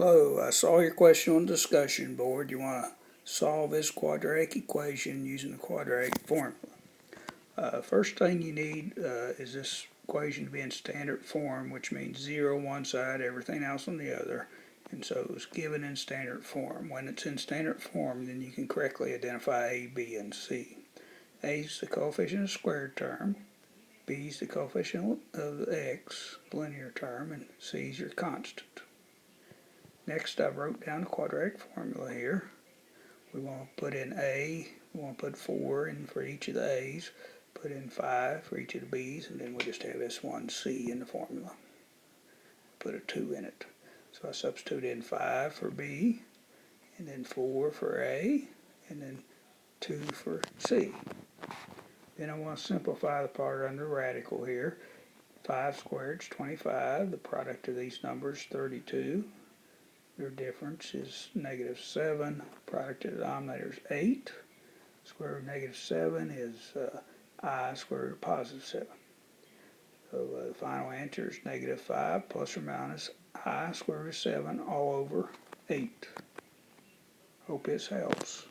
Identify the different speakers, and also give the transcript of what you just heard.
Speaker 1: Hello, I saw your question on the discussion board. You want to solve this quadratic equation using the quadratic formula. First thing you need is this equation to be in standard form, which means 0 on one side, everything else on the other. And so it's given in standard form. When it's in standard form, then you can correctly identify A, B, and C. A is the coefficient of the squared term, B is the coefficient of the x, linear term, and C is your constant. Next, I wrote down the quadratic formula here. We want to put in A, we want to put 4 in for each of the A's, put in 5 for each of the B's, and then we just have S1C in the formula. Put a 2 in it. So I substitute in 5 for B, and then 4 for A, and then 2 for C. Then I want to simplify the part under radical here. 5 squared is 25. The product of these numbers 32. Their difference is -7. Product of the denominator is 8. Square root of -7 is I square root of +7. So the final answer is -5 plus or minus I square root of 7 all over 8. Hope this helps.